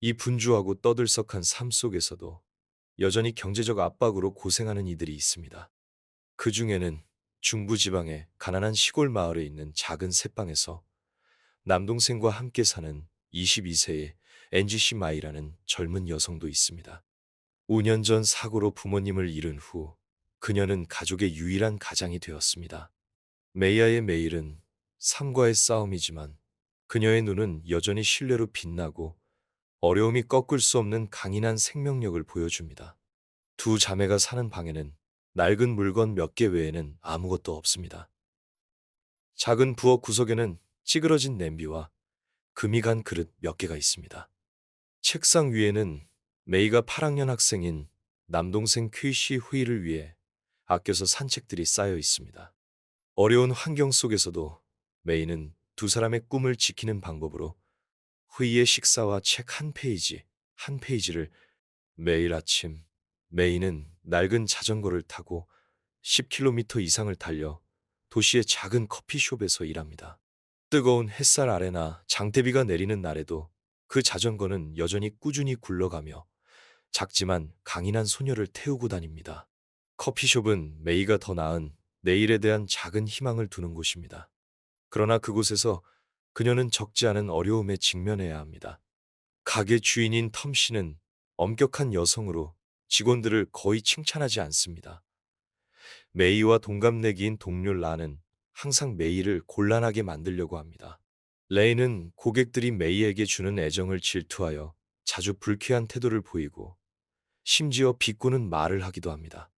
이 분주하고 떠들썩한 삶 속에서도 여전히 경제적 압박으로 고생하는 이들이 있습니다. 그 중에는 중부지방의 가난한 시골 마을에 있는 작은 새방에서 남동생과 함께 사는 22세의 NGC 마이라는 젊은 여성도 있습니다. 5년 전 사고로 부모님을 잃은 후 그녀는 가족의 유일한 가장이 되었습니다. 메이아의 매일은 삶과의 싸움이지만 그녀의 눈은 여전히 신뢰로 빛나고 어려움이 꺾을 수 없는 강인한 생명력을 보여줍니다. 두 자매가 사는 방에는 낡은 물건 몇 개 외에는 아무것도 없습니다. 작은 부엌 구석에는 찌그러진 냄비와 금이 간 그릇 몇 개가 있습니다. 책상 위에는 메이가 8학년 학생인 남동생 퀴시 후이를 위해 아껴서 산 책들이 쌓여 있습니다. 어려운 환경 속에서도 메이는 두 사람의 꿈을 지키는 방법으로 후이의 식사와 책 한 페이지, 한 페이지를 매일 아침 메이는 낡은 자전거를 타고 10km 이상을 달려 도시의 작은 커피숍에서 일합니다. 뜨거운 햇살 아래나 장대비가 내리는 날에도 그 자전거는 여전히 꾸준히 굴러가며 작지만 강인한 소녀를 태우고 다닙니다. 커피숍은 메이가 더 나은 내일에 대한 작은 희망을 두는 곳입니다. 그러나 그곳에서 그녀는 적지 않은 어려움에 직면해야 합니다. 가게 주인인 텀 씨는 엄격한 여성으로 직원들을 거의 칭찬하지 않습니다. 메이와 동갑내기인 동료 라는 항상 메이를 곤란하게 만들려고 합니다. 레이는 고객들이 메이에게 주는 애정을 질투하여 자주 불쾌한 태도를 보이고 심지어 비꼬는 말을 하기도 합니다.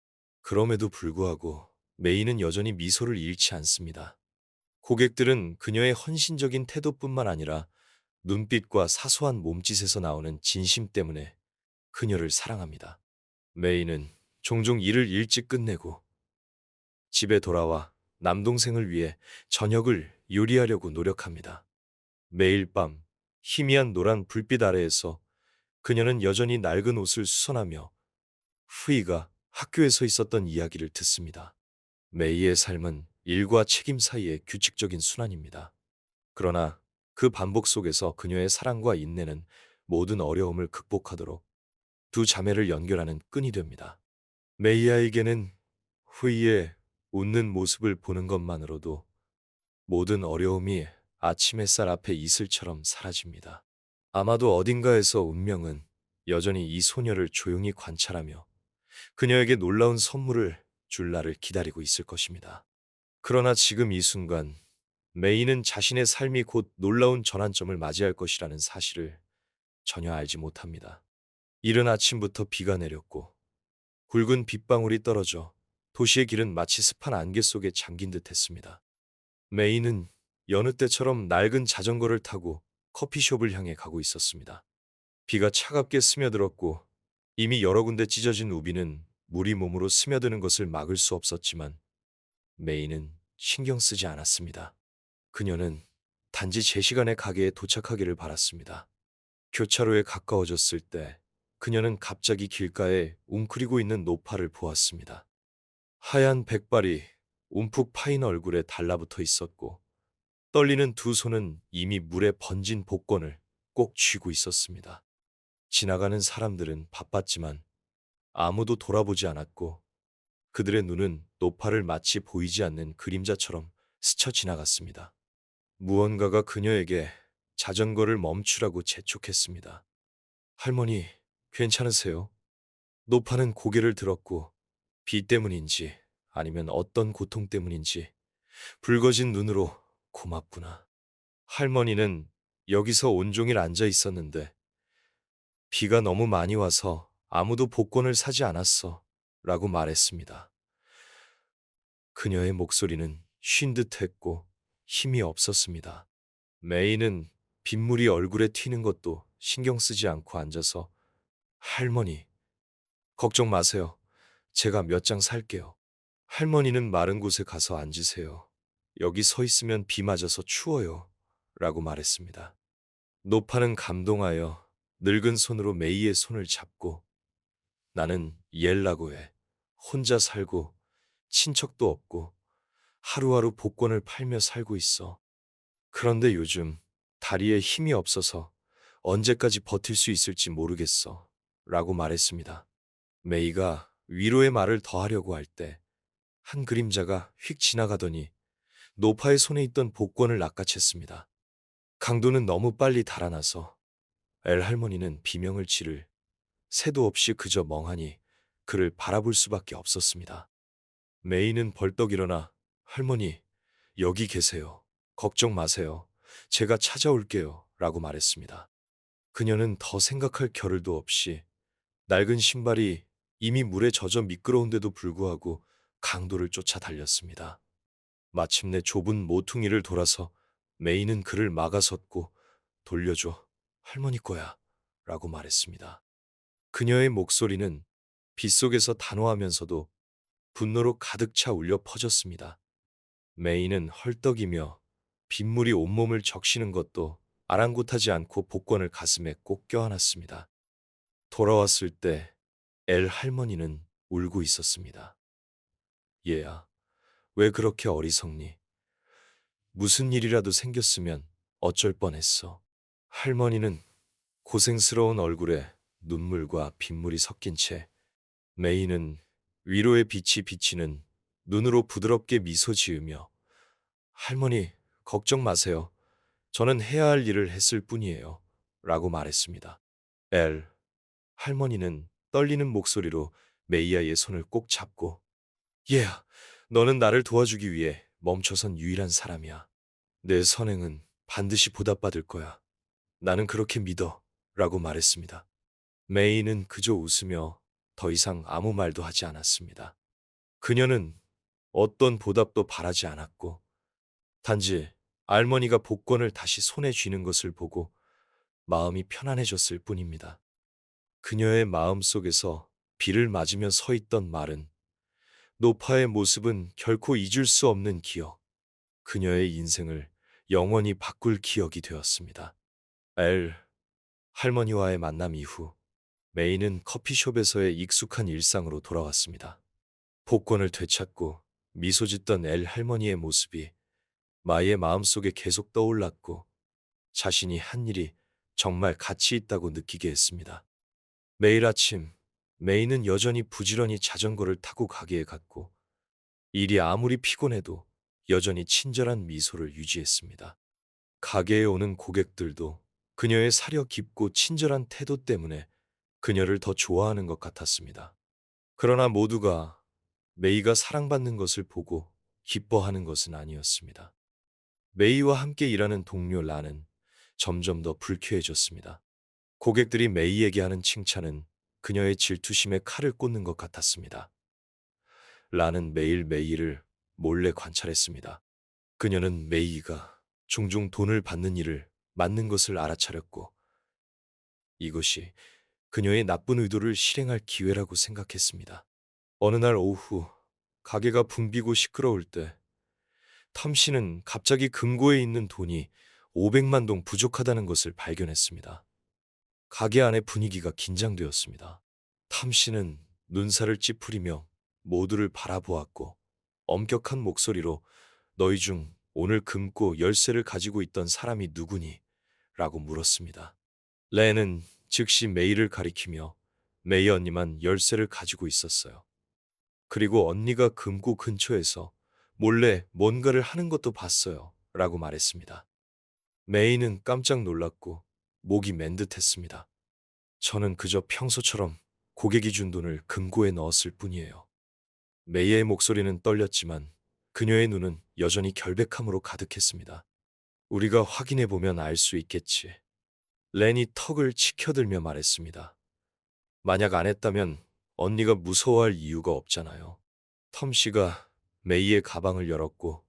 그럼에도 불구하고 메이는 여전히 미소를 잃지 않습니다. 고객들은 그녀의 헌신적인 태도뿐만 아니라 눈빛과 사소한 몸짓에서 나오는 진심 때문에 그녀를 사랑합니다. 메이는 종종 일을 일찍 끝내고 집에 돌아와 남동생을 위해 저녁을 요리하려고 노력합니다. 매일 밤 희미한 노란 불빛 아래에서 그녀는 여전히 낡은 옷을 수선하며 후이가 학교에서 있었던 이야기를 듣습니다. 메이의 삶은 일과 책임 사이의 규칙적인 순환입니다. 그러나 그 반복 속에서 그녀의 사랑과 인내는 모든 어려움을 극복하도록 두 자매를 연결하는 끈이 됩니다. 메이아에게는 후이의 웃는 모습을 보는 것만으로도 모든 어려움이 아침 햇살 앞에 이슬처럼 사라집니다. 아마도 어딘가에서 운명은 여전히 이 소녀를 조용히 관찰하며 그녀에게 놀라운 선물을 줄 날을 기다리고 있을 것입니다. 그러나 지금 이 순간 메이는 자신의 삶이 곧 놀라운 전환점을 맞이할 것이라는 사실을 전혀 알지 못합니다. 이른 아침부터 비가 내렸고 굵은 빗방울이 떨어져 도시의 길은 마치 습한 안개 속에 잠긴 듯 했습니다. 메이는 여느 때처럼 낡은 자전거를 타고 커피숍을 향해 가고 있었습니다. 비가 차갑게 스며들었고 이미 여러 군데 찢어진 우비는 물이 몸으로 스며드는 것을 막을 수 없었지만 메이는 신경 쓰지 않았습니다. 그녀는 단지 제 시간에 가게에 도착하기를 바랐습니다. 교차로에 가까워졌을 때 그녀는 갑자기 길가에 웅크리고 있는 노파를 보았습니다. 하얀 백발이 움푹 파인 얼굴에 달라붙어 있었고 떨리는 두 손은 이미 물에 번진 복권을 꼭 쥐고 있었습니다. 지나가는 사람들은 바빴지만 아무도 돌아보지 않았고 그들의 눈은 노파를 마치 보이지 않는 그림자처럼 스쳐 지나갔습니다. 무언가가 그녀에게 자전거를 멈추라고 재촉했습니다. 할머니, 괜찮으세요? 노파는 고개를 들었고 비 때문인지 아니면 어떤 고통 때문인지 붉어진 눈으로 고맙구나. 할머니는 여기서 온종일 앉아 있었는데 비가 너무 많이 와서 아무도 복권을 사지 않았어 라고 말했습니다. 그녀의 목소리는 쉰 듯했고 힘이 없었습니다. 메이는 빗물이 얼굴에 튀는 것도 신경 쓰지 않고 앉아서 할머니, 걱정 마세요. 제가 몇 장 살게요. 할머니는 마른 곳에 가서 앉으세요. 여기 서 있으면 비 맞아서 추워요. 라고 말했습니다. 노파는 감동하여 늙은 손으로 메이의 손을 잡고 나는 옐라고 해. 혼자 살고 친척도 없고 하루하루 복권을 팔며 살고 있어. 그런데 요즘 다리에 힘이 없어서 언제까지 버틸 수 있을지 모르겠어. 라고 말했습니다. 메이가 위로의 말을 더하려고 할 때 한 그림자가 휙 지나가더니 노파의 손에 있던 복권을 낚아챘습니다. 강도는 너무 빨리 달아나서 엘 할머니는 비명을 지를 새도 없이 그저 멍하니 그를 바라볼 수밖에 없었습니다. 메이는 벌떡 일어나 할머니, 여기 계세요. 걱정 마세요. 제가 찾아올게요. 라고 말했습니다. 그녀는 더 생각할 겨를도 없이 낡은 신발이 이미 물에 젖어 미끄러운데도 불구하고 강도를 쫓아 달렸습니다. 마침내 좁은 모퉁이를 돌아서 메이는 그를 막아섰고 돌려줘. 할머니 거야. 라고 말했습니다. 그녀의 목소리는 빗속에서 단호하면서도 분노로 가득 차 울려 퍼졌습니다. 메이는 헐떡이며 빗물이 온몸을 적시는 것도 아랑곳하지 않고 복권을 가슴에 꼭 껴안았습니다. 돌아왔을 때 엘 할머니는 울고 있었습니다. 얘야, 왜 그렇게 어리석니? 무슨 일이라도 생겼으면 어쩔 뻔했어. 할머니는 고생스러운 얼굴에 눈물과 빗물이 섞인 채 메이는 위로의 빛이 비치는 눈으로 부드럽게 미소 지으며 할머니, 걱정 마세요. 저는 해야 할 일을 했을 뿐이에요. 라고 말했습니다. 엘, 할머니는 떨리는 목소리로 메이아의 손을 꼭 잡고 얘야, 너는 나를 도와주기 위해 멈춰선 유일한 사람이야. 내 선행은 반드시 보답받을 거야. 나는 그렇게 믿어. 라고 말했습니다. 메이는 그저 웃으며 더 이상 아무 말도 하지 않았습니다. 그녀는 어떤 보답도 바라지 않았고 단지 할머니가 복권을 다시 손에 쥐는 것을 보고 마음이 편안해졌을 뿐입니다. 그녀의 마음속에서 비를 맞으며 서 있던 말은 노파의 모습은 결코 잊을 수 없는 기억, 그녀의 인생을 영원히 바꿀 기억이 되었습니다. 엘, 할머니와의 만남 이후 메이는 커피숍에서의 익숙한 일상으로 돌아왔습니다. 복권을 되찾고 미소 짓던 엘 할머니의 모습이 마이의 마음속에 계속 떠올랐고 자신이 한 일이 정말 가치 있다고 느끼게 했습니다. 매일 아침 메이는 여전히 부지런히 자전거를 타고 가게에 갔고 일이 아무리 피곤해도 여전히 친절한 미소를 유지했습니다. 가게에 오는 고객들도 그녀의 사려 깊고 친절한 태도 때문에 그녀를 더 좋아하는 것 같았습니다. 그러나 모두가 메이가 사랑받는 것을 보고 기뻐하는 것은 아니었습니다. 메이와 함께 일하는 동료 란은 점점 더 불쾌해졌습니다. 고객들이 메이에게 하는 칭찬은 그녀의 질투심에 칼을 꽂는 것 같았습니다. 란은 매일 메이를 몰래 관찰했습니다. 그녀는 메이가 종종 돈을 받는 일을 맡는 것을 알아차렸고 이것이 그녀의 나쁜 의도를 실행할 기회라고 생각했습니다. 어느 날 오후 가게가 붐비고 시끄러울 때 텀 씨는 갑자기 금고에 있는 돈이 500만 동 부족하다는 것을 발견했습니다. 가게 안의 분위기가 긴장되었습니다. 텀 씨는 눈살을 찌푸리며 모두를 바라보았고 엄격한 목소리로 너희 중 오늘 금고 열쇠를 가지고 있던 사람이 누구니? 라고 물었습니다. 렌은 즉시 메이를 가리키며 메이 언니만 열쇠를 가지고 있었어요. 그리고 언니가 금고 근처에서 몰래 뭔가를 하는 것도 봤어요. 라고 말했습니다. 메이는 깜짝 놀랐고 목이 맨 듯했습니다. 저는 그저 평소처럼 고객이 준 돈을 금고에 넣었을 뿐이에요. 메이의 목소리는 떨렸지만 그녀의 눈은 여전히 결백함으로 가득했습니다. 우리가 확인해보면 알 수 있겠지. 렌이 턱을 치켜들며 말했습니다. 만약 안 했다면 언니가 무서워할 이유가 없잖아요. 텀 씨가 메이의 가방을 열었고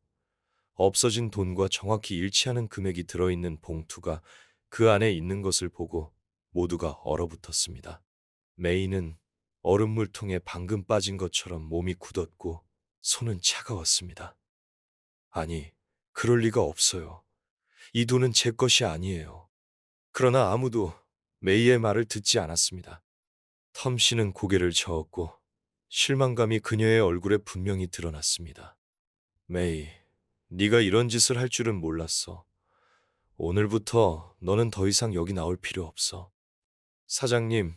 없어진 돈과 정확히 일치하는 금액이 들어있는 봉투가 그 안에 있는 것을 보고 모두가 얼어붙었습니다. 메이는 얼음물통에 방금 빠진 것처럼 몸이 굳었고 손은 차가웠습니다. 아니, 그럴 리가 없어요. 이 돈은 제 것이 아니에요. 그러나 아무도 메이의 말을 듣지 않았습니다. 텀 씨는 고개를 저었고 실망감이 그녀의 얼굴에 분명히 드러났습니다. 메이, 네가 이런 짓을 할 줄은 몰랐어. 오늘부터 너는 더 이상 여기 나올 필요 없어. 사장님,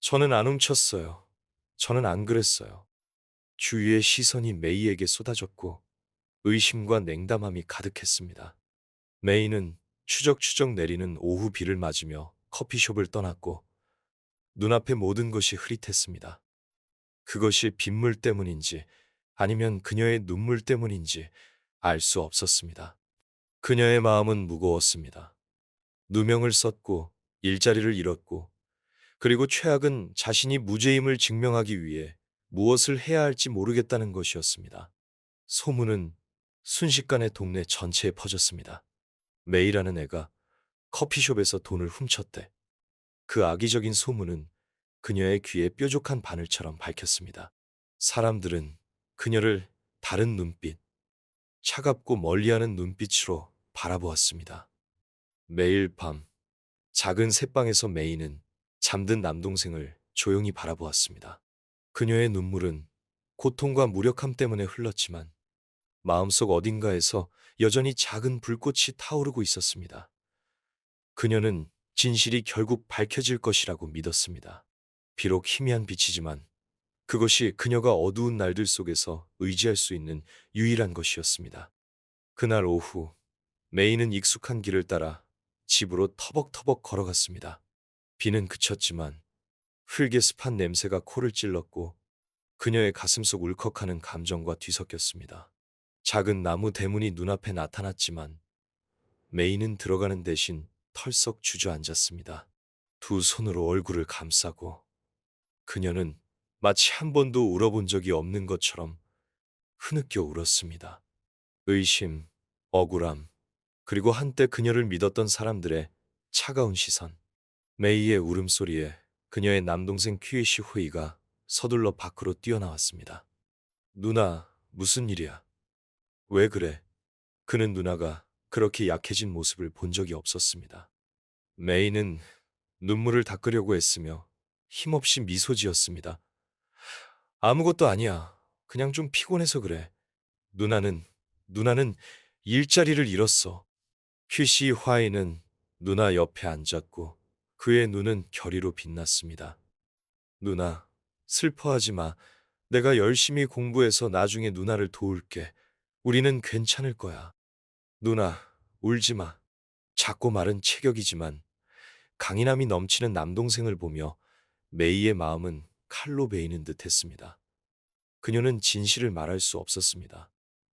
저는 안 훔쳤어요. 저는 안 그랬어요. 주위의 시선이 메이에게 쏟아졌고 의심과 냉담함이 가득했습니다. 메이는 추적추적 내리는 오후 비를 맞으며 커피숍을 떠났고 눈앞의 모든 것이 흐릿했습니다. 그것이 빗물 때문인지 아니면 그녀의 눈물 때문인지 알 수 없었습니다. 그녀의 마음은 무거웠습니다. 누명을 썼고 일자리를 잃었고 그리고 최악은 자신이 무죄임을 증명하기 위해 무엇을 해야 할지 모르겠다는 것이었습니다. 소문은 순식간에 동네 전체에 퍼졌습니다. 메이라는 애가 커피숍에서 돈을 훔쳤대. 그 악의적인 소문은 그녀의 귀에 뾰족한 바늘처럼 밝혔습니다. 사람들은 그녀를 다른 눈빛, 차갑고 멀리하는 눈빛으로 바라보았습니다. 매일 밤 작은 새방에서 메이는 잠든 남동생을 조용히 바라보았습니다. 그녀의 눈물은 고통과 무력함 때문에 흘렀지만 마음속 어딘가에서 여전히 작은 불꽃이 타오르고 있었습니다. 그녀는 진실이 결국 밝혀질 것이라고 믿었습니다. 비록 희미한 빛이지만 그것이 그녀가 어두운 날들 속에서 의지할 수 있는 유일한 것이었습니다. 그날 오후 메이는 익숙한 길을 따라 집으로 터벅터벅 걸어갔습니다. 비는 그쳤지만 흙의 습한 냄새가 코를 찔렀고 그녀의 가슴속 울컥하는 감정과 뒤섞였습니다. 작은 나무 대문이 눈앞에 나타났지만 메이는 들어가는 대신 털썩 주저앉았습니다. 두 손으로 얼굴을 감싸고 그녀는 마치 한 번도 울어본 적이 없는 것처럼 흐느껴 울었습니다. 의심, 억울함, 그리고 한때 그녀를 믿었던 사람들의 차가운 시선. 메이의 울음소리에 그녀의 남동생 퀴이시 후이가 서둘러 밖으로 뛰어나왔습니다. 누나, 무슨 일이야? 왜 그래? 그는 누나가 그렇게 약해진 모습을 본 적이 없었습니다. 메이는 눈물을 닦으려고 애쓰며 힘없이 미소 지었습니다. 아무것도 아니야. 그냥 좀 피곤해서 그래. 누나는 일자리를 잃었어. 퀴시 화이는 누나 옆에 앉았고 그의 눈은 결의로 빛났습니다. 누나, 슬퍼하지 마. 내가 열심히 공부해서 나중에 누나를 도울게. 우리는 괜찮을 거야. 누나, 울지 마. 작고 마른 체격이지만 강인함이 넘치는 남동생을 보며 메이의 마음은 칼로 베이는 듯했습니다. 그녀는 진실을 말할 수 없었습니다.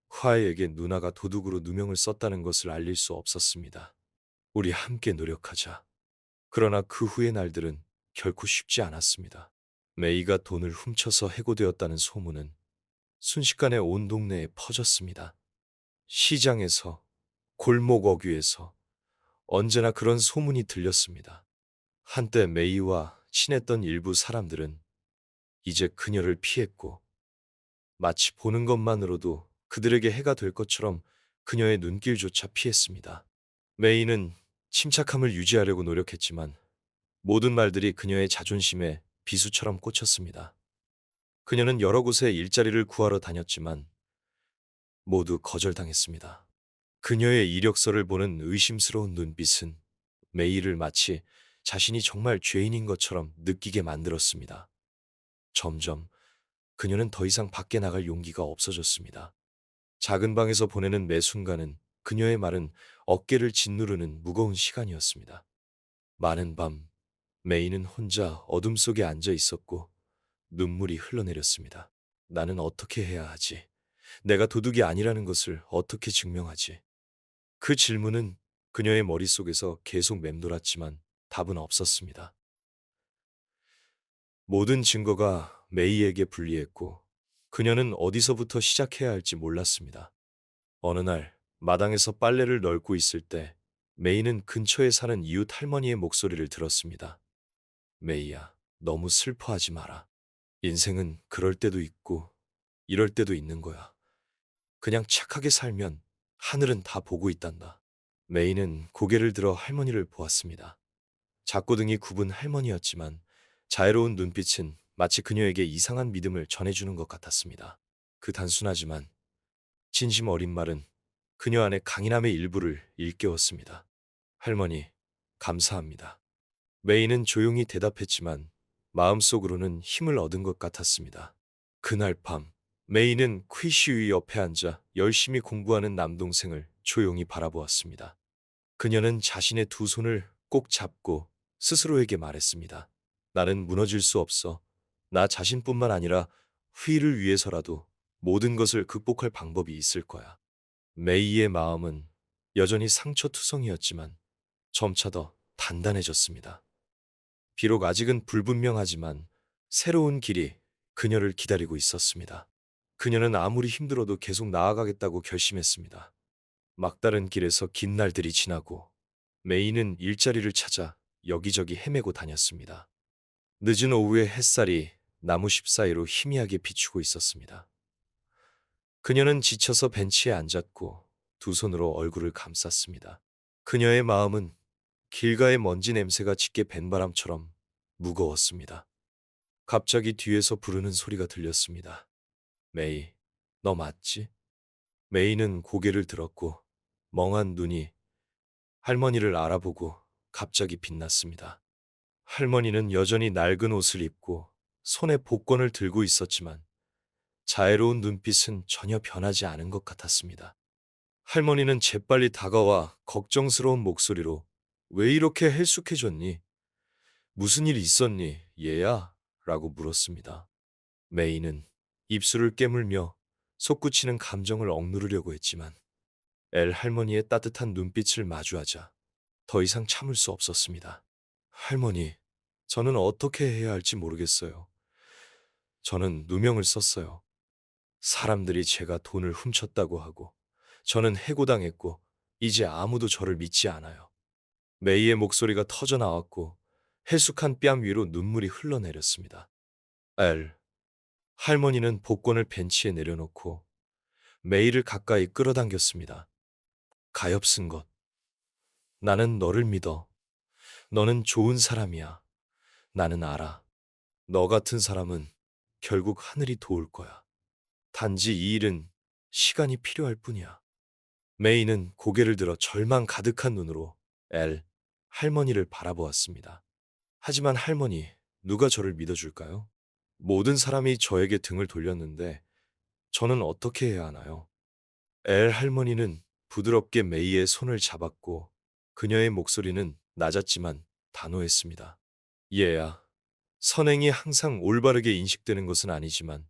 화해에게 누나가 도둑으로 누명을 썼다는 것을 알릴 수 없었습니다. 우리 함께 노력하자. 그러나 그 후의 날들은 결코 쉽지 않았습니다. 메이가 돈을 훔쳐서 해고되었다는 소문은 순식간에 온 동네에 퍼졌습니다. 시장에서, 골목 어귀에서 언제나 그런 소문이 들렸습니다. 한때 메이와 친했던 일부 사람들은 이제 그녀를 피했고 마치 보는 것만으로도 그들에게 해가 될 것처럼 그녀의 눈길조차 피했습니다. 메이는 침착함을 유지하려고 노력했지만 모든 말들이 그녀의 자존심에 비수처럼 꽂혔습니다. 그녀는 여러 곳에 일자리를 구하러 다녔지만 모두 거절당했습니다. 그녀의 이력서를 보는 의심스러운 눈빛은 메이를 마치 자신이 정말 죄인인 것처럼 느끼게 만들었습니다. 점점 그녀는 더 이상 밖에 나갈 용기가 없어졌습니다. 작은 방에서 보내는 매 순간은 그녀의 말은 어깨를 짓누르는 무거운 시간이었습니다. 많은 밤 메이는 혼자 어둠 속에 앉아 있었고 눈물이 흘러내렸습니다. 나는 어떻게 해야 하지? 내가 도둑이 아니라는 것을 어떻게 증명하지? 그 질문은 그녀의 머릿속에서 계속 맴돌았지만 답은 없었습니다. 모든 증거가 메이에게 불리했고 그녀는 어디서부터 시작해야 할지 몰랐습니다. 어느 날 마당에서 빨래를 널고 있을 때 메이는 근처에 사는 이웃 할머니의 목소리를 들었습니다. 메이야, 너무 슬퍼하지 마라. 인생은 그럴 때도 있고 이럴 때도 있는 거야. 그냥 착하게 살면 하늘은 다 보고 있단다. 메이는 고개를 들어 할머니를 보았습니다. 작고등이 굽은 할머니였지만 자애로운 눈빛은 마치 그녀에게 이상한 믿음을 전해주는 것 같았습니다. 그 단순하지만 진심 어린 말은 그녀 안의 강인함의 일부를 일깨웠습니다. 할머니, 감사합니다. 메이는 조용히 대답했지만 마음속으로는 힘을 얻은 것 같았습니다. 그날 밤, 메이는 퀴슈이 옆에 앉아 열심히 공부하는 남동생을 조용히 바라보았습니다. 그녀는 자신의 두 손을 꼭 잡고 스스로에게 말했습니다. 나는 무너질 수 없어. 나 자신뿐만 아니라 휘를 위해서라도 모든 것을 극복할 방법이 있을 거야. 메이의 마음은 여전히 상처투성이었지만 점차 더 단단해졌습니다. 비록 아직은 불분명하지만 새로운 길이 그녀를 기다리고 있었습니다. 그녀는 아무리 힘들어도 계속 나아가겠다고 결심했습니다. 막다른 길에서 긴 날들이 지나고 메이는 일자리를 찾아 여기저기 헤매고 다녔습니다. 늦은 오후의 햇살이 나무십 사이로 희미하게 비추고 있었습니다. 그녀는 지쳐서 벤치에 앉았고 두 손으로 얼굴을 감쌌습니다. 그녀의 마음은 길가의 먼지 냄새가 짙게 밴 바람처럼 무거웠습니다. 갑자기 뒤에서 부르는 소리가 들렸습니다. 메이, 너 맞지? 메이는 고개를 들었고 멍한 눈이 할머니를 알아보고 갑자기 빛났습니다. 할머니는 여전히 낡은 옷을 입고 손에 복권을 들고 있었지만 자애로운 눈빛은 전혀 변하지 않은 것 같았습니다. 할머니는 재빨리 다가와 걱정스러운 목소리로 왜 이렇게 헬쑥해졌니? 무슨 일 있었니, 얘야? 라고 물었습니다. 메이는 입술을 깨물며 솟구치는 감정을 억누르려고 했지만 엘 할머니의 따뜻한 눈빛을 마주하자 더 이상 참을 수 없었습니다. 할머니, 저는 어떻게 해야 할지 모르겠어요. 저는 누명을 썼어요. 사람들이 제가 돈을 훔쳤다고 하고 저는 해고당했고 이제 아무도 저를 믿지 않아요. 메이의 목소리가 터져 나왔고 해숙한 뺨 위로 눈물이 흘러내렸습니다. 엘, 할머니는 복권을 벤치에 내려놓고 메이를 가까이 끌어당겼습니다. 가엾은 것. 나는 너를 믿어. 너는 좋은 사람이야. 나는 알아. 너 같은 사람은 결국 하늘이 도울 거야. 단지 이 일은 시간이 필요할 뿐이야. 메이는 고개를 들어 절망 가득한 눈으로 엘, 할머니를 바라보았습니다. 하지만 할머니, 누가 저를 믿어줄까요? 모든 사람이 저에게 등을 돌렸는데 저는 어떻게 해야 하나요? 엘 할머니는 부드럽게 메이의 손을 잡았고 그녀의 목소리는 낮았지만 단호했습니다. 얘야, 선행이 항상 올바르게 인식되는 것은 아니지만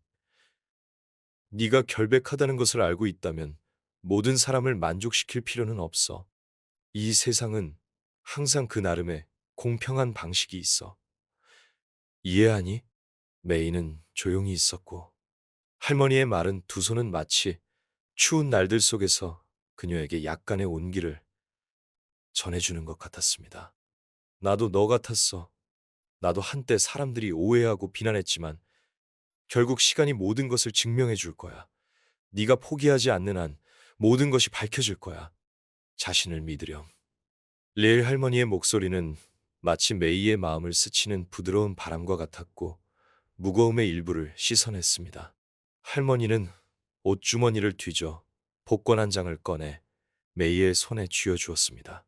네가 결백하다는 것을 알고 있다면 모든 사람을 만족시킬 필요는 없어. 이 세상은 항상 그 나름의 공평한 방식이 있어. 이해하니? 메이는 조용히 있었고 할머니의 말은 두 손은 마치 추운 날들 속에서 그녀에게 약간의 온기를 전해주는 것 같았습니다. 나도 너 같았어. 나도 한때 사람들이 오해하고 비난했지만 결국 시간이 모든 것을 증명해 줄 거야. 네가 포기하지 않는 한 모든 것이 밝혀질 거야. 자신을 믿으렴. 리엘 할머니의 목소리는 마치 메이의 마음을 스치는 부드러운 바람과 같았고 무거움의 일부를 씻어냈습니다. 할머니는 옷주머니를 뒤져 복권 한 장을 꺼내 메이의 손에 쥐어주었습니다.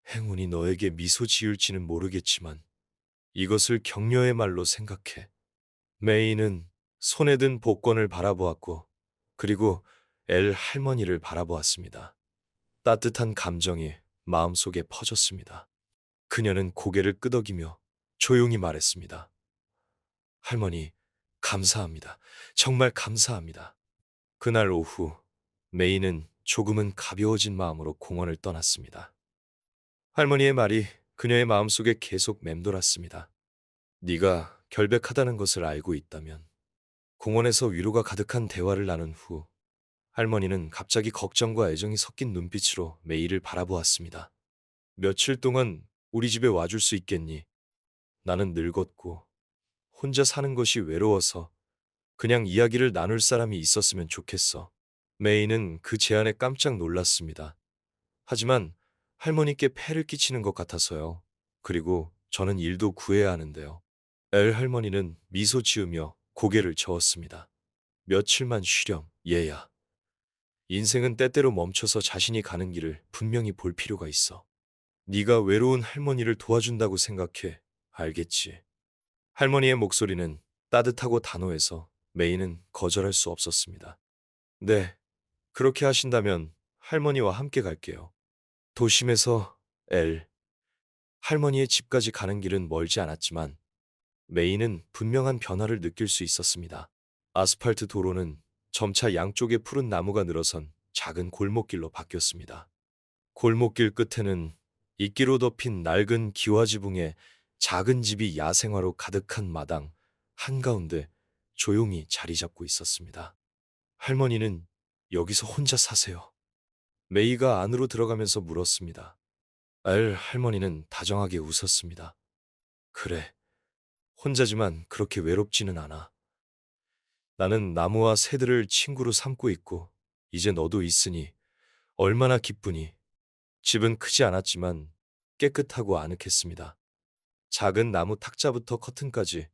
행운이 너에게 미소 지을지는 모르겠지만 이것을 격려의 말로 생각해. 메이는 손에 든 복권을 바라보았고 그리고 엘 할머니를 바라보았습니다. 따뜻한 감정이 마음속에 퍼졌습니다. 그녀는 고개를 끄덕이며 조용히 말했습니다. 할머니, 감사합니다. 정말 감사합니다. 그날 오후 메이는 조금은 가벼워진 마음으로 공원을 떠났습니다. 할머니의 말이 그녀의 마음속에 계속 맴돌았습니다. 네가 결백하다는 것을 알고 있다면. 공원에서 위로가 가득한 대화를 나눈 후 할머니는 갑자기 걱정과 애정이 섞인 눈빛으로 메이를 바라보았습니다. 며칠 동안 우리 집에 와줄 수 있겠니? 나는 늙었고 혼자 사는 것이 외로워서 그냥 이야기를 나눌 사람이 있었으면 좋겠어. 메이는 그 제안에 깜짝 놀랐습니다. 하지만 할머니께 폐를 끼치는 것 같아서요. 그리고 저는 일도 구해야 하는데요. 엘 할머니는 미소 지으며 고개를 저었습니다. 며칠만 쉬렴, 얘야. 인생은 때때로 멈춰서 자신이 가는 길을 분명히 볼 필요가 있어. 네가 외로운 할머니를 도와준다고 생각해. 알겠지? 할머니의 목소리는 따뜻하고 단호해서 메이는 거절할 수 없었습니다. 네, 그렇게 하신다면 할머니와 함께 갈게요. 도심에서 엘, 할머니의 집까지 가는 길은 멀지 않았지만 메이는 분명한 변화를 느낄 수 있었습니다. 아스팔트 도로는 점차 양쪽에 푸른 나무가 늘어선 작은 골목길로 바뀌었습니다. 골목길 끝에는 이끼로 덮인 낡은 기와지붕에 작은 집이 야생화로 가득한 마당 한가운데 조용히 자리 잡고 있었습니다. 할머니는 여기서 혼자 사세요. 메이가 안으로 들어가면서 물었습니다. 알 할머니는 다정하게 웃었습니다. 그래, 혼자지만 그렇게 외롭지는 않아. 나는 나무와 새들을 친구로 삼고 있고 이제 너도 있으니 얼마나 기쁘니. 집은 크지 않았지만 깨끗하고 아늑했습니다. 작은 나무 탁자부터 커튼까지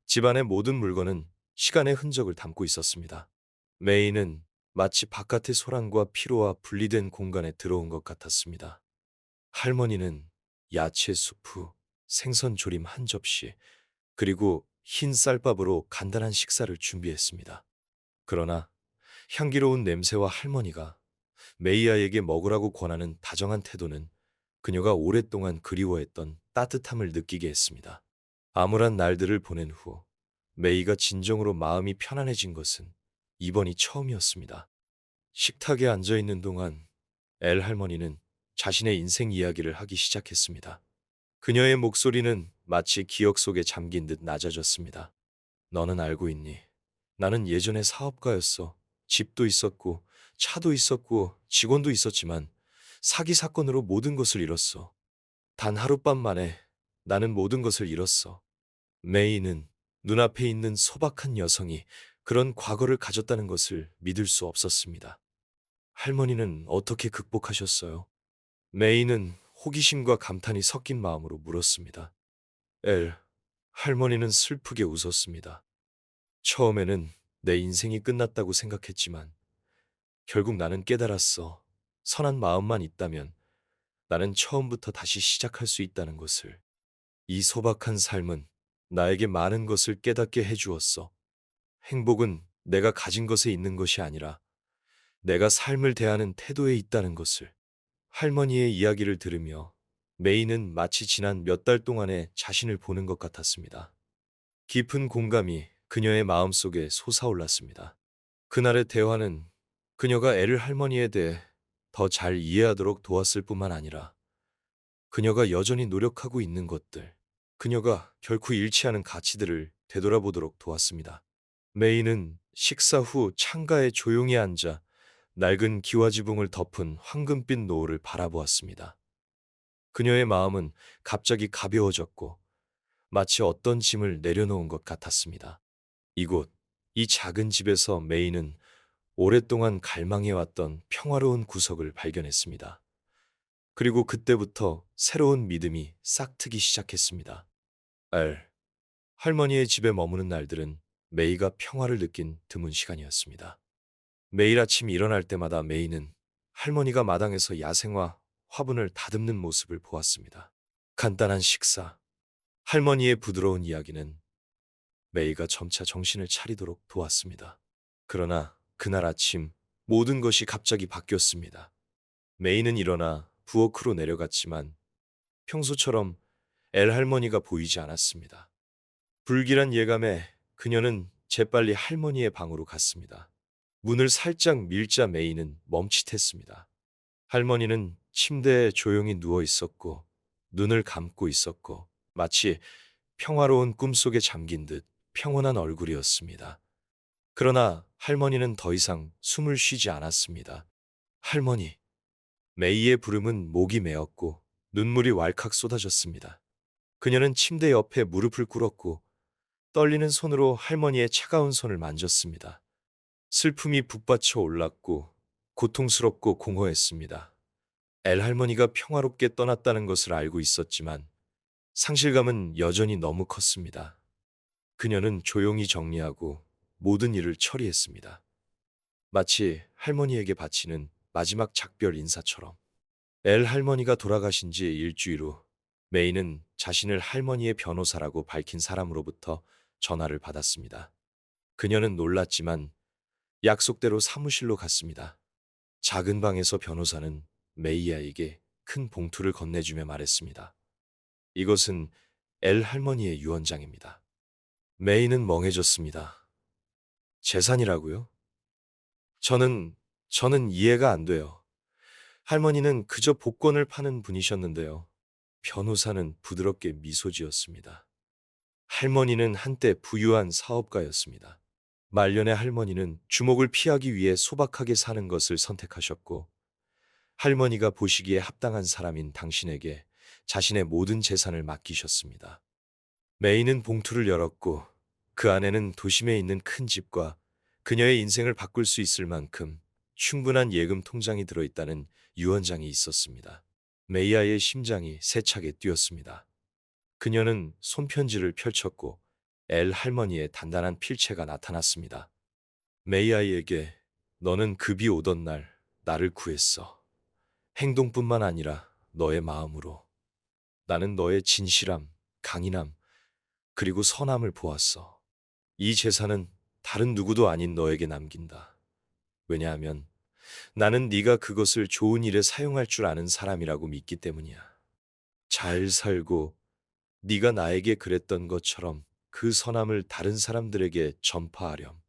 집안의 모든 물건은 시간의 흔적을 담고 있었습니다. 메이는 마치 바깥의 소란과 피로와 분리된 공간에 들어온 것 같았습니다. 할머니는 야채 수프, 생선 조림 한 접시, 그리고 흰 쌀밥으로 간단한 식사를 준비했습니다. 그러나 향기로운 냄새와 할머니가 메이아에게 먹으라고 권하는 다정한 태도는 그녀가 오랫동안 그리워했던 따뜻함을 느끼게 했습니다. 암울한 날들을 보낸 후 메이가 진정으로 마음이 편안해진 것은 이번이 처음이었습니다. 식탁에 앉아 있는 동안 엘 할머니는 자신의 인생 이야기를 하기 시작했습니다. 그녀의 목소리는 마치 기억 속에 잠긴 듯 낮아졌습니다. 너는 알고 있니? 나는 예전에 사업가였어. 집도 있었고, 차도 있었고, 직원도 있었지만 사기 사건으로 모든 것을 잃었어. 단 하룻밤 만에 나는 모든 것을 잃었어. 메이는 눈앞에 있는 소박한 여성이 그런 과거를 가졌다는 것을 믿을 수 없었습니다. 할머니는 어떻게 극복하셨어요? 메이는 호기심과 감탄이 섞인 마음으로 물었습니다. 엘, 할머니는 슬프게 웃었습니다. 처음에는 내 인생이 끝났다고 생각했지만 결국 나는 깨달았어. 선한 마음만 있다면 나는 처음부터 다시 시작할 수 있다는 것을. 이 소박한 삶은 나에게 많은 것을 깨닫게 해주었어. 행복은 내가 가진 것에 있는 것이 아니라 내가 삶을 대하는 태도에 있다는 것을. 할머니의 이야기를 들으며 메이는 마치 지난 몇 달 동안의 자신을 보는 것 같았습니다. 깊은 공감이 그녀의 마음속에 솟아올랐습니다. 그날의 대화는 그녀가 애를 할머니에 대해 더 잘 이해하도록 도왔을 뿐만 아니라 그녀가 여전히 노력하고 있는 것들, 그녀가 결코 잃지 않은 가치들을 되돌아보도록 도왔습니다. 메이는 식사 후 창가에 조용히 앉아 낡은 기와지붕을 덮은 황금빛 노을을 바라보았습니다. 그녀의 마음은 갑자기 가벼워졌고 마치 어떤 짐을 내려놓은 것 같았습니다. 이곳, 이 작은 집에서 메이는 오랫동안 갈망해왔던 평화로운 구석을 발견했습니다. 그리고 그때부터 새로운 믿음이 싹트기 시작했습니다. 알, 할머니의 집에 머무는 날들은 메이가 평화를 느낀 드문 시간이었습니다. 매일 아침 일어날 때마다 메이는 할머니가 마당에서 야생화 화분을 다듬는 모습을 보았습니다. 간단한 식사, 할머니의 부드러운 이야기는 메이가 점차 정신을 차리도록 도왔습니다. 그러나 그날 아침 모든 것이 갑자기 바뀌었습니다. 메이는 일어나 부엌으로 내려갔지만 평소처럼 엘 할머니가 보이지 않았습니다. 불길한 예감에 그녀는 재빨리 할머니의 방으로 갔습니다. 문을 살짝 밀자 메이는 멈칫했습니다. 할머니는 침대에 조용히 누워 있었고 눈을 감고 있었고 마치 평화로운 꿈속에 잠긴 듯 평온한 얼굴이었습니다. 그러나 할머니는 더 이상 숨을 쉬지 않았습니다. 할머니. 메이의 부름은 목이 메었고 눈물이 왈칵 쏟아졌습니다. 그녀는 침대 옆에 무릎을 꿇었고 떨리는 손으로 할머니의 차가운 손을 만졌습니다. 슬픔이 북받쳐 올랐고 고통스럽고 공허했습니다. 엘 할머니가 평화롭게 떠났다는 것을 알고 있었지만 상실감은 여전히 너무 컸습니다. 그녀는 조용히 정리하고 모든 일을 처리했습니다. 마치 할머니에게 바치는 마지막 작별 인사처럼. 엘 할머니가 돌아가신 지 일주일 후 메이는 자신을 할머니의 변호사라고 밝힌 사람으로부터 전화를 받았습니다. 그녀는 놀랐지만 약속대로 사무실로 갔습니다. 작은 방에서 변호사는 메이아에게 큰 봉투를 건네주며 말했습니다. 이것은 엘 할머니의 유언장입니다. 메이는 멍해졌습니다. 재산이라고요? 저는, 저는 이해가 안 돼요. 할머니는 그저 복권을 파는 분이셨는데요. 변호사는 부드럽게 미소 지었습니다. 할머니는 한때 부유한 사업가였습니다. 말년의 할머니는 주목을 피하기 위해 소박하게 사는 것을 선택하셨고, 할머니가 보시기에 합당한 사람인 당신에게 자신의 모든 재산을 맡기셨습니다. 메이는 봉투를 열었고 그 안에는 도심에 있는 큰 집과 그녀의 인생을 바꿀 수 있을 만큼 충분한 예금 통장이 들어있다는 유언장이 있었습니다. 메이아의 심장이 세차게 뛰었습니다. 그녀는 손편지를 펼쳤고 엘 할머니의 단단한 필체가 나타났습니다. 메이아이에게 너는 급이 오던 날 나를 구했어. 행동뿐만 아니라 너의 마음으로. 나는 너의 진실함, 강인함, 그리고 선함을 보았어. 이 재산은 다른 누구도 아닌 너에게 남긴다. 왜냐하면 나는 네가 그것을 좋은 일에 사용할 줄 아는 사람이라고 믿기 때문이야. 잘 살고 네가 나에게 그랬던 것처럼 그 선함을 다른 사람들에게 전파하렴.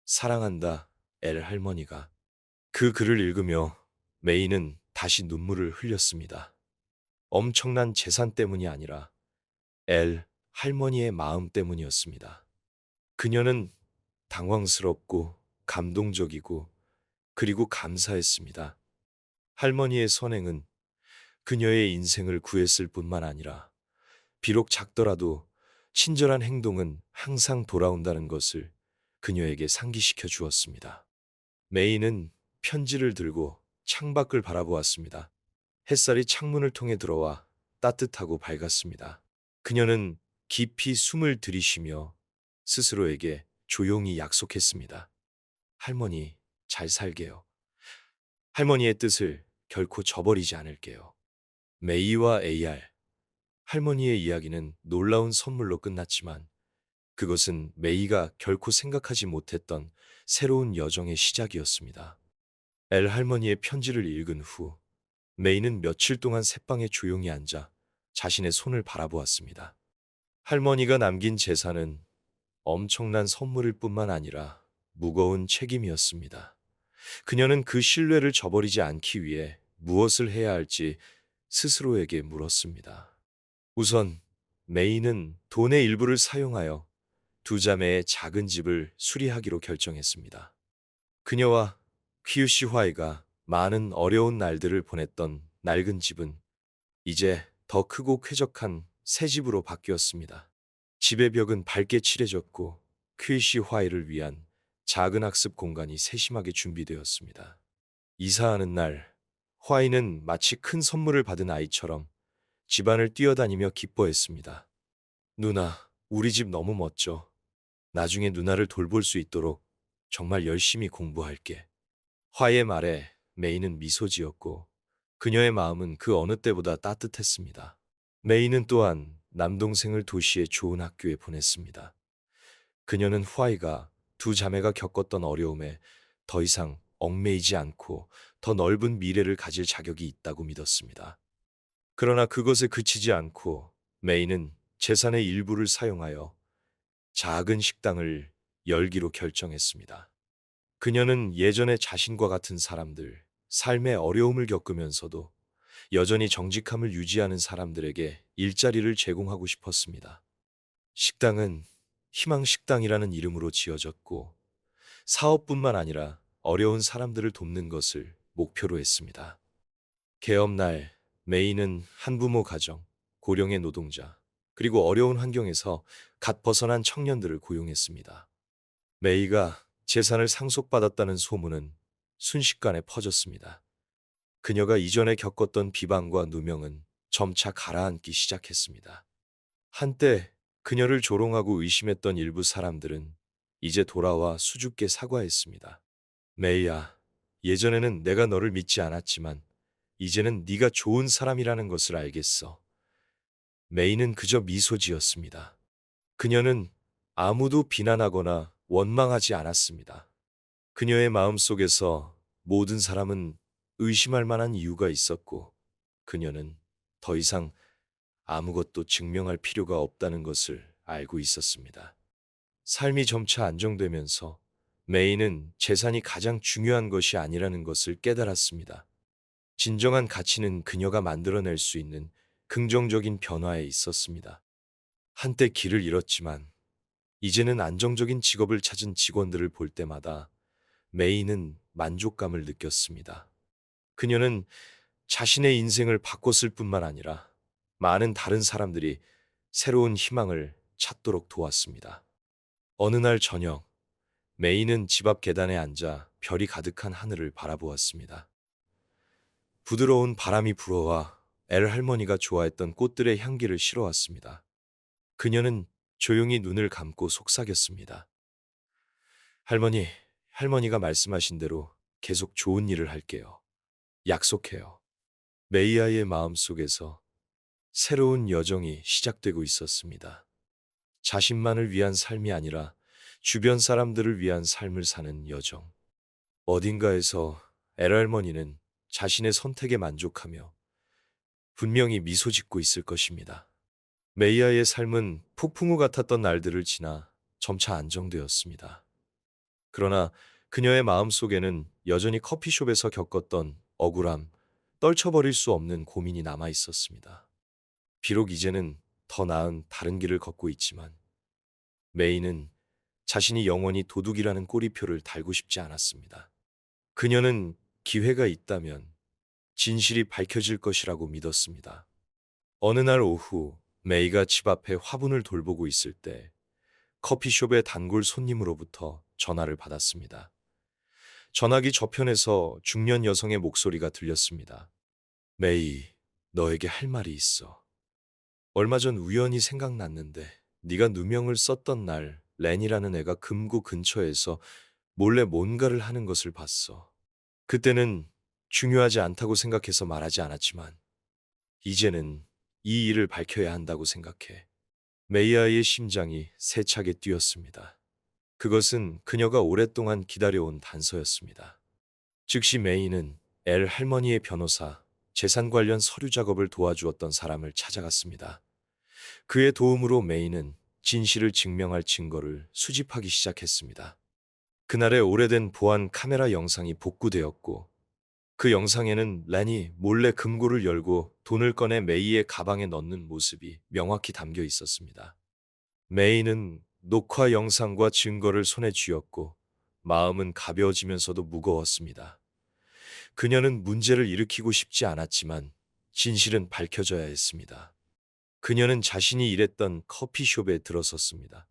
사랑한다, 엘 할머니가. 그 글을 읽으며 메이는 다시 눈물을 흘렸습니다. 엄청난 재산 때문이 아니라 엘 할머니의 마음 때문이었습니다. 그녀는 당황스럽고 감동적이고 그리고 감사했습니다. 할머니의 선행은 그녀의 인생을 구했을 뿐만 아니라 비록 작더라도 친절한 행동은 항상 돌아온다는 것을 그녀에게 상기시켜 주었습니다. 메이는 편지를 들고 창밖을 바라보았습니다. 햇살이 창문을 통해 들어와 따뜻하고 밝았습니다. 그녀는 깊이 숨을 들이쉬며 스스로에게 조용히 약속했습니다. 할머니, 잘 살게요. 할머니의 뜻을 결코 저버리지 않을게요. 메이와 AR. 할머니의 이야기는 놀라운 선물로 끝났지만 그것은 메이가 결코 생각하지 못했던 새로운 여정의 시작이었습니다. 엘 할머니의 편지를 읽은 후 메이는 며칠 동안 새방에 조용히 앉아 자신의 손을 바라보았습니다. 할머니가 남긴 재산은 엄청난 선물일 뿐만 아니라 무거운 책임이었습니다. 그녀는 그 신뢰를 저버리지 않기 위해 무엇을 해야 할지 스스로에게 물었습니다. 우선 메이는 돈의 일부를 사용하여 두 자매의 작은 집을 수리하기로 결정했습니다. 그녀와 퀴유시 화이가 많은 어려운 날들을 보냈던 낡은 집은 이제 더 크고 쾌적한 새 집으로 바뀌었습니다. 집의 벽은 밝게 칠해졌고 퀴유시 화이를 위한 작은 학습 공간이 세심하게 준비되었습니다. 이사하는 날, 화이는 마치 큰 선물을 받은 아이처럼 집안을 뛰어다니며 기뻐했습니다. 누나, 우리 집 너무 멋져. 나중에 누나를 돌볼 수 있도록 정말 열심히 공부할게. 화이의 말에 메이는 미소 지었고 그녀의 마음은 그 어느 때보다 따뜻했습니다. 메이는 또한 남동생을 도시의 좋은 학교에 보냈습니다. 그녀는 화이가 두 자매가 겪었던 어려움에 더 이상 얽매이지 않고 더 넓은 미래를 가질 자격이 있다고 믿었습니다. 그러나 그것에 그치지 않고 메이는 재산의 일부를 사용하여 작은 식당을 열기로 결정했습니다. 그녀는 예전에 자신과 같은 사람들, 삶의 어려움을 겪으면서도 여전히 정직함을 유지하는 사람들에게 일자리를 제공하고 싶었습니다. 식당은 희망식당이라는 이름으로 지어졌고 사업뿐만 아니라 어려운 사람들을 돕는 것을 목표로 했습니다. 개업날 메이는 한부모 가정, 고령의 노동자, 그리고 어려운 환경에서 갓 벗어난 청년들을 고용했습니다. 메이가 재산을 상속받았다는 소문은 순식간에 퍼졌습니다. 그녀가 이전에 겪었던 비방과 누명은 점차 가라앉기 시작했습니다. 한때 그녀를 조롱하고 의심했던 일부 사람들은 이제 돌아와 수줍게 사과했습니다. 메이야, 예전에는 내가 너를 믿지 않았지만 이제는 네가 좋은 사람이라는 것을 알겠어. 메이는 그저 미소 지었습니다. 그녀는 아무도 비난하거나 원망하지 않았습니다. 그녀의 마음속에서 모든 사람은 의심할 만한 이유가 있었고, 그녀는 더 이상 아무것도 증명할 필요가 없다는 것을 알고 있었습니다. 삶이 점차 안정되면서 메이는 재산이 가장 중요한 것이 아니라는 것을 깨달았습니다. 진정한 가치는 그녀가 만들어낼 수 있는 긍정적인 변화에 있었습니다. 한때 길을 잃었지만 이제는 안정적인 직업을 찾은 직원들을 볼 때마다 메이는 만족감을 느꼈습니다. 그녀는 자신의 인생을 바꿨을 뿐만 아니라 많은 다른 사람들이 새로운 희망을 찾도록 도왔습니다. 어느 날 저녁, 메이는 집 앞 계단에 앉아 별이 가득한 하늘을 바라보았습니다. 부드러운 바람이 불어와 엘 할머니가 좋아했던 꽃들의 향기를 실어왔습니다. 그녀는 조용히 눈을 감고 속삭였습니다. 할머니, 할머니가 말씀하신 대로 계속 좋은 일을 할게요. 약속해요. 메이아의 마음속에서 새로운 여정이 시작되고 있었습니다. 자신만을 위한 삶이 아니라 주변 사람들을 위한 삶을 사는 여정. 어딘가에서 엘 할머니는 자신의 선택에 만족하며 분명히 미소 짓고 있을 것입니다. 메이아의 삶은 폭풍우 같았던 날들을 지나 점차 안정되었습니다. 그러나 그녀의 마음속에는 여전히 커피숍에서 겪었던 억울함, 떨쳐버릴 수 없는 고민이 남아 있었습니다. 비록 이제는 더 나은 다른 길을 걷고 있지만 메이는 자신이 영원히 도둑이라는 꼬리표를 달고 싶지 않았습니다. 그녀는 기회가 있다면 진실이 밝혀질 것이라고 믿었습니다. 어느 날 오후 메이가 집 앞에 화분을 돌보고 있을 때 커피숍의 단골 손님으로부터 전화를 받았습니다. 전화기 저편에서 중년 여성의 목소리가 들렸습니다. 메이, 너에게 할 말이 있어. 얼마 전 우연히 생각났는데 네가 누명을 썼던 날 렌이라는 애가 금고 근처에서 몰래 뭔가를 하는 것을 봤어. 그때는 중요하지 않다고 생각해서 말하지 않았지만 이제는 이 일을 밝혀야 한다고 생각해. 메이아의 심장이 세차게 뛰었습니다. 그것은 그녀가 오랫동안 기다려온 단서였습니다. 즉시 메이는 엘 할머니의 변호사, 재산 관련 서류 작업을 도와주었던 사람을 찾아갔습니다. 그의 도움으로 메이는 진실을 증명할 증거를 수집하기 시작했습니다. 그날의 오래된 보안 카메라 영상이 복구되었고 그 영상에는 란이 몰래 금고를 열고 돈을 꺼내 메이의 가방에 넣는 모습이 명확히 담겨 있었습니다. 메이는 녹화 영상과 증거를 손에 쥐었고 마음은 가벼워지면서도 무거웠습니다. 그녀는 문제를 일으키고 싶지 않았지만 진실은 밝혀져야 했습니다. 그녀는 자신이 일했던 커피숍에 들어섰습니다.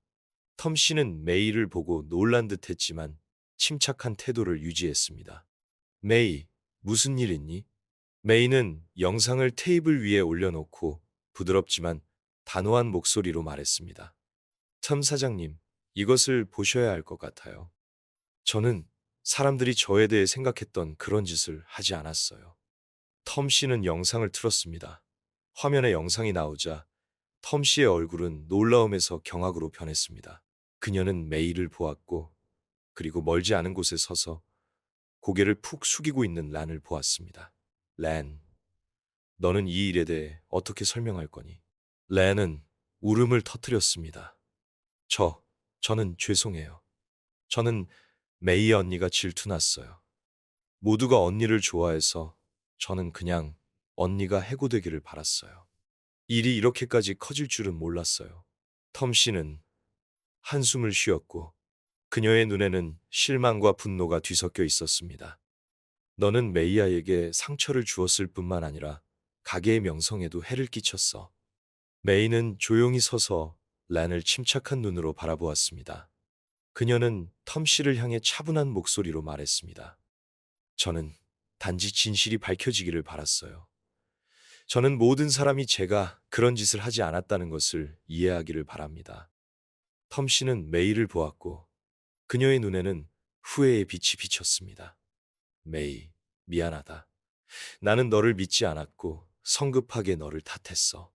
텀 씨는 메이를 보고 놀란 듯 했지만 침착한 태도를 유지했습니다. 메이, 무슨 일 있니? 메이는 영상을 테이블 위에 올려놓고 부드럽지만 단호한 목소리로 말했습니다. 텀 사장님, 이것을 보셔야 할 것 같아요. 저는 사람들이 저에 대해 생각했던 그런 짓을 하지 않았어요. 텀 씨는 영상을 틀었습니다. 화면에 영상이 나오자 텀 씨의 얼굴은 놀라움에서 경악으로 변했습니다. 그녀는 메이를 보았고 그리고 멀지 않은 곳에 서서 고개를 푹 숙이고 있는 란을 보았습니다. 란, 너는 이 일에 대해 어떻게 설명할 거니? 란은 울음을 터뜨렸습니다. 저는 죄송해요. 저는 메이 언니가 질투났어요. 모두가 언니를 좋아해서 저는 그냥 언니가 해고되기를 바랐어요. 일이 이렇게까지 커질 줄은 몰랐어요. 텀 씨는 한숨을 쉬었고 그녀의 눈에는 실망과 분노가 뒤섞여 있었습니다. 너는 메이아에게 상처를 주었을 뿐만 아니라 가게의 명성에도 해를 끼쳤어. 메이는 조용히 서서 란을 침착한 눈으로 바라보았습니다. 그녀는 텀 씨를 향해 차분한 목소리로 말했습니다. 저는 단지 진실이 밝혀지기를 바랐어요. 저는 모든 사람이 제가 그런 짓을 하지 않았다는 것을 이해하기를 바랍니다. 텀 씨는 메이를 보았고 그녀의 눈에는 후회의 빛이 비쳤습니다. 메이, 미안하다. 나는 너를 믿지 않았고 성급하게 너를 탓했어.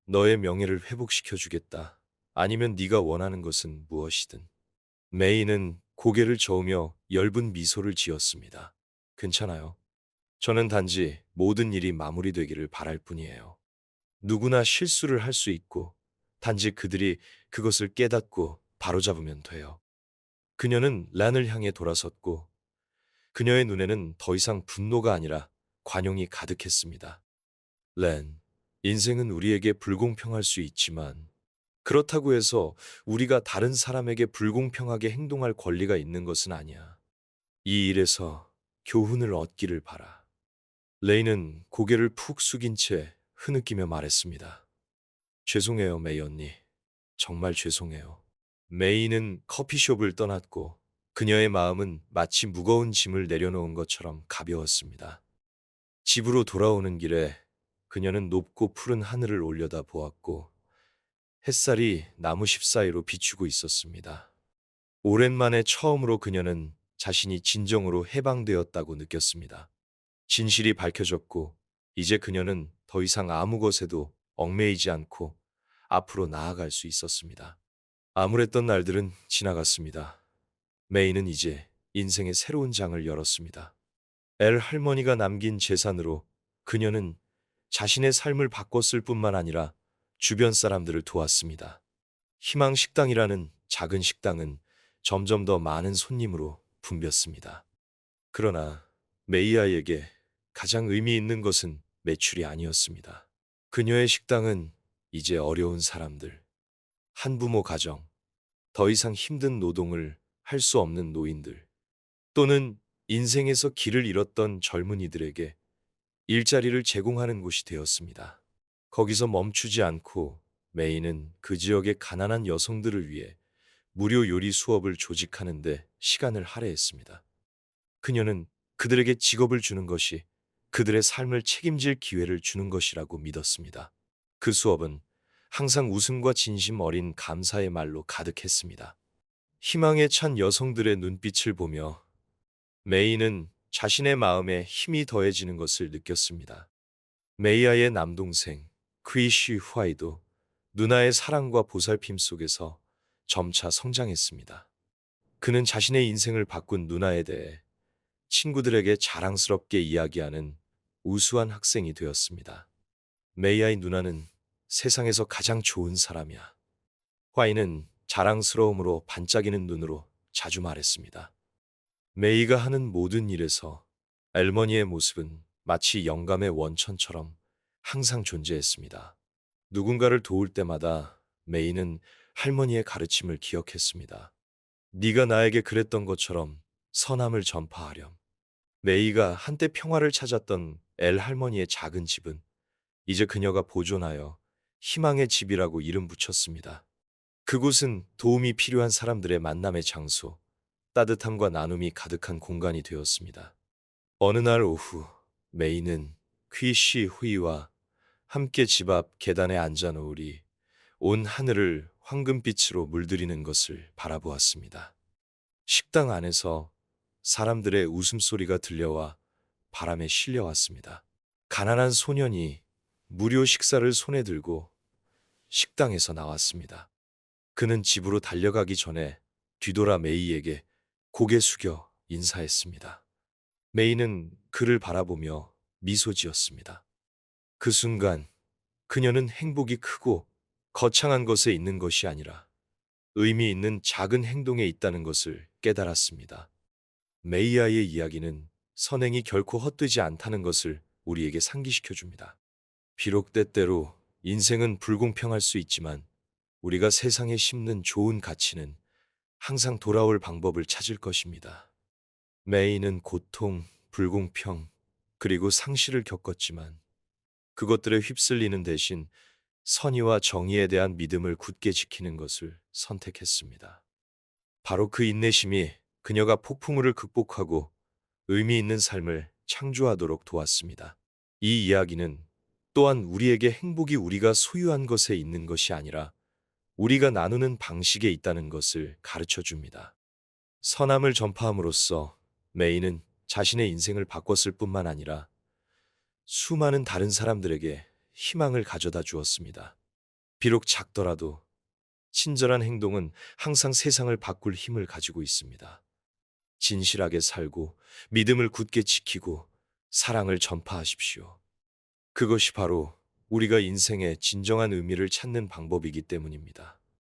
너의 명예를 회복시켜 주겠다. 아니면 네가 원하는 것은 무엇이든. 메이는 고개를 저으며 엷은 미소를 지었습니다. 괜찮아요. 저는 단지 모든 일이 마무리되기를 바랄 뿐이에요. 누구나 실수를 할 수 있고 단지 그들이 그것을 깨닫고 바로잡으면 돼요. 그녀는 란을 향해 돌아섰고 그녀의 눈에는 더 이상 분노가 아니라 관용이 가득했습니다. 렌, 인생은 우리에게 불공평할 수 있지만 그렇다고 해서 우리가 다른 사람에게 불공평하게 행동할 권리가 있는 것은 아니야. 이 일에서 교훈을 얻기를 바라. 레이는 고개를 푹 숙인 채 흐느끼며 말했습니다. 죄송해요, 메이 언니. 정말 죄송해요. 메이는 커피숍을 떠났고 그녀의 마음은 마치 무거운 짐을 내려놓은 것처럼 가벼웠습니다. 집으로 돌아오는 길에 그녀는 높고 푸른 하늘을 올려다 보았고 햇살이 나무십 사이로 비추고 있었습니다. 오랜만에 처음으로 그녀는 자신이 진정으로 해방되었다고 느꼈습니다. 진실이 밝혀졌고 이제 그녀는 더 이상 아무 것에도 얽매이지 않고 앞으로 나아갈 수 있었습니다. 암울했던 날들은 지나갔습니다. 메이는 이제 인생의 새로운 장을 열었습니다. 엘 할머니가 남긴 재산으로 그녀는 자신의 삶을 바꿨을 뿐만 아니라 주변 사람들을 도왔습니다. 희망 식당이라는 작은 식당은 점점 더 많은 손님으로 붐볐습니다. 그러나 메이아에게 가장 의미 있는 것은 매출이 아니었습니다. 그녀의 식당은 이제 어려운 사람들, 한부모 가정, 더 이상 힘든 노동을 할 수 없는 노인들, 또는 인생에서 길을 잃었던 젊은이들에게 일자리를 제공하는 곳이 되었습니다. 거기서 멈추지 않고 메이는 그 지역의 가난한 여성들을 위해 무료 요리 수업을 조직하는데 시간을 할애했습니다. 그녀는 그들에게 직업을 주는 것이 그들의 삶을 책임질 기회를 주는 것이라고 믿었습니다. 그 수업은 항상 웃음과 진심 어린 감사의 말로 가득했습니다. 희망에 찬 여성들의 눈빛을 보며 메이는 자신의 마음에 힘이 더해지는 것을 느꼈습니다. 메이아의 남동생 크리쉬 후아이도 누나의 사랑과 보살핌 속에서 점차 성장했습니다. 그는 자신의 인생을 바꾼 누나에 대해 친구들에게 자랑스럽게 이야기하는 우수한 학생이 되었습니다. 메이아의 누나는 세상에서 가장 좋은 사람이야. 화이는 자랑스러움으로 반짝이는 눈으로 자주 말했습니다. 메이가 하는 모든 일에서 엘머니의 모습은 마치 영감의 원천처럼 항상 존재했습니다. 누군가를 도울 때마다 메이는 할머니의 가르침을 기억했습니다. 네가 나에게 그랬던 것처럼 선함을 전파하렴. 메이가 한때 평화를 찾았던 엘 할머니의 작은 집은 이제 그녀가 보존하여 희망의 집이라고 이름 붙였습니다. 그곳은 도움이 필요한 사람들의 만남의 장소, 따뜻함과 나눔이 가득한 공간이 되었습니다. 어느 날 오후, 메이는 퀴시 후이와 함께 집 앞 계단에 앉아 놓으리 온 하늘을 황금빛으로 물들이는 것을 바라보았습니다. 식당 안에서 사람들의 웃음소리가 들려와 바람에 실려왔습니다. 가난한 소년이 무료 식사를 손에 들고 식당에서 나왔습니다. 그는 집으로 달려가기 전에 뒤돌아 메이에게 고개 숙여 인사했습니다. 메이는 그를 바라보며 미소 지었습니다. 그 순간 그녀는 행복이 크고 거창한 것에 있는 것이 아니라 의미 있는 작은 행동에 있다는 것을 깨달았습니다. 메이아의 이야기는 선행이 결코 헛되지 않다는 것을 우리에게 상기시켜 줍니다. 비록 때때로 인생은 불공평할 수 있지만 우리가 세상에 심는 좋은 가치는 항상 돌아올 방법을 찾을 것입니다. 메이는 고통, 불공평, 그리고 상실을 겪었지만 그것들에 휩쓸리는 대신 선의와 정의에 대한 믿음을 굳게 지키는 것을 선택했습니다. 바로 그 인내심이 그녀가 폭풍우를 극복하고 의미 있는 삶을 창조하도록 도왔습니다. 이 이야기는 또한 우리에게 행복이 우리가 소유한 것에 있는 것이 아니라 우리가 나누는 방식에 있다는 것을 가르쳐 줍니다. 선함을 전파함으로써 메이는 자신의 인생을 바꿨을 뿐만 아니라 수많은 다른 사람들에게 희망을 가져다 주었습니다. 비록 작더라도 친절한 행동은 항상 세상을 바꿀 힘을 가지고 있습니다. 진실하게 살고 믿음을 굳게 지키고 사랑을 전파하십시오. 그것이 바로 우리가 인생의 진정한 의미를 찾는 방법이기 때문입니다.